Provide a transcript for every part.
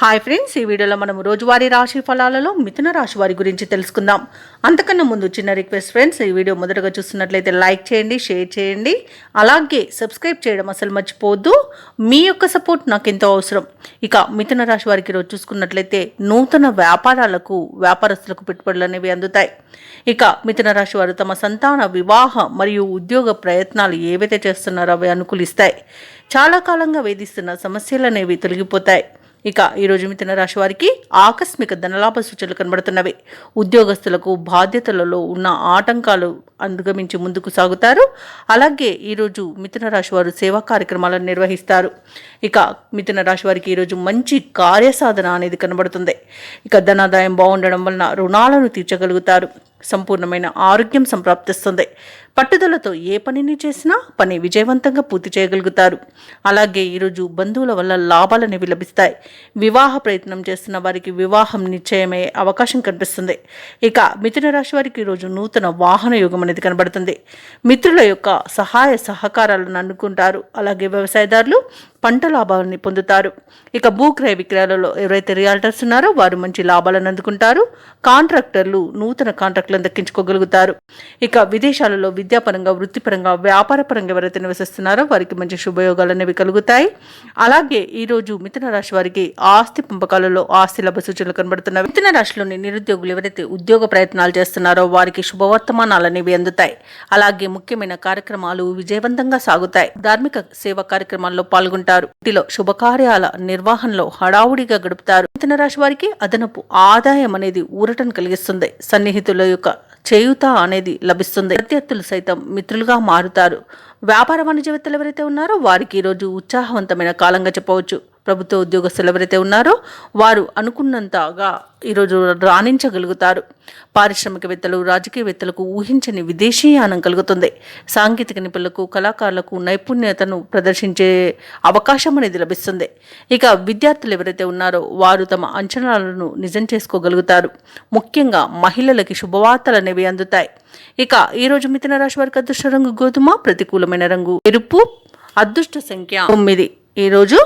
Hi friends, ఈ వీడియోలో మనం రోజువారీ రాశి ఫలాలలో మిథున రాశి వారి గురించి తెలుసుకుందాం. అంతకన్నా ముందు చిన్న రిక్వెస్ట్ ఫ్రెండ్స్, ఈ వీడియో మొదటగా చూస్తున్నట్లయితే లైక్ చేయండి, షేర్ చేయండి, అలాగే సబ్స్క్రైబ్ చేయడం అసలు మర్చిపోవద్దు. మీ యొక్క సపోర్ట్ నాకు ఎంతో అవసరం. ఇక మిథున రాశి వారికి ఈరోజు చూసుకున్నట్లయితే నూతన వ్యాపారస్తులకు పెట్టుబడులు అనేవి అందుతాయి. ఇక మిథున రాశి వారు తమ సంతాన వివాహ మరియు ఉద్యోగ ప్రయత్నాలు ఏవైతే చేస్తున్నారో అవి అనుకూలిస్తాయి. చాలా కాలంగా వేధిస్తున్న సమస్యలు అనేవి తొలగిపోతాయి. ఇక ఈరోజు మిథున రాశి వారికి ఆకస్మిక ధనలాభ సూచనలు కనబడుతున్నవి. ఉద్యోగస్తులకు బాధ్యతలలో ఉన్న ఆటంకాలు అధిగమించి ముందుకు సాగుతారు. అలాగే ఈరోజు మిథున రాశి వారు సేవా కార్యక్రమాలను నిర్వహిస్తారు. ఇక మిథున రాశి వారికి ఈరోజు మంచి కార్యసాధన అనేది కనబడుతుంది. ఇక ధనాదాయం బాగుండడం వలన రుణాలను తీర్చగలుగుతారు. సంపూర్ణమైన ఆరోగ్యం సంప్రాప్తిస్తుంది. పట్టుదలతో ఏ పనిని చేసినా పని విజయవంతంగా పూర్తి చేయగలుగుతారు. అలాగే ఈరోజు బంధువుల వల్ల లాభాలనేవి లభిస్తాయి. వివాహ ప్రయత్నం చేస్తున్న వారికి వివాహం నిశ్చయమయ్యే అవకాశం కనిపిస్తుంది. ఇక మిథున రాశి వారికి ఈరోజు నూతన వాహన యోగం అనేది కనబడుతుంది. మిత్రుల యొక్క సహాయ సహకారాలను అందుకుంటారు. అలాగే వ్యవసాయదారులు పంట లాభాలని పొందుతారు. ఇక భూక్రయ విక్రయాలలో ఎవరైతే రియాల్టర్స్ ఉన్నారో వారు మంచి లాభాలను అందుకుంటారు. కాంట్రాక్టర్లు నూతన కాంట్రాక్టులను దక్కించుకోగలుగుతారు. ఇక విదేశాలలో విద్యాపరంగా, వృత్తిపరంగా, వ్యాపారపరంగా ఎవరైతే నివసిస్తున్నారో వారికి మంచి శుభయోగాలు అనేవి కలుగుతాయి. అలాగే ఈరోజు మిథున రాశి వారికి ఆస్తి పంపకాలలో ఆస్తి లాభ సూచనలు కనబడుతున్నాయి. మిథున రాశిలోని నిరుద్యోగులు ఎవరైతే ఉద్యోగ ప్రయత్నాలు చేస్తున్నారో వారికి శుభవర్తమానాలు అనేవి అందుతాయి. అలాగే ముఖ్యమైన కార్యక్రమాలు విజయవంతంగా సాగుతాయి. ధార్మిక సేవా కార్యక్రమాల్లో పాల్గొంటారు. ఇంటిలో శుభకార్యాల నిర్వహణలో హడావుడిగా గడుపుతారు. మిథున రాశి వారికి అదనపు ఆదాయం అనేది ఊరటను కలిగిస్తుంది. సన్నిహితుల యొక్క చేయూత అనేది లభిస్తుంది. ప్రత్యర్థులు సైతం మిత్రులుగా మారుతారు. వ్యాపార వాణిజ్యవేత్తలు ఎవరైతే ఉన్నారో వారికి ఈరోజు ఉత్సాహవంతమైన కాలంగా చెప్పవచ్చు. ప్రభుత్వ ఉద్యోగస్తులు ఎవరైతే ఉన్నారో వారు అనుకున్నంతగా ఈరోజు రాణించగలుగుతారు. పారిశ్రామికవేత్తలు, రాజకీయవేత్తలకు ఊహించని విదేశీయానం కలుగుతుంది. సాంకేతిక నిపుణులకు, కళాకారులకు నైపుణ్యతను ప్రదర్శించే అవకాశం అనేది లభిస్తుంది. ఇక విద్యార్థులు ఎవరైతే ఉన్నారో వారు తమ అంచనాలను నిజం చేసుకోగలుగుతారు. ముఖ్యంగా మహిళలకి శుభవార్తలు అనేవి అందుతాయి. ఇక ఈరోజు మిథున రాశి వారికి అదృష్ట రంగు గోధుమ, ప్రతికూలమైన రంగు ఎరుపు, అదృష్ట సంఖ్య 9. ఈరోజు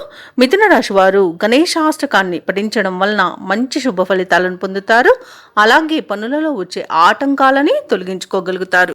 మిథున రాశి వారు గణేశాష్టకాన్ని పఠించడం వలన మంచి శుభ ఫలితాలను పొందుతారు. అలాగే పనులలో వచ్చే ఆటంకాలని తొలగించుకోగలుగుతారు.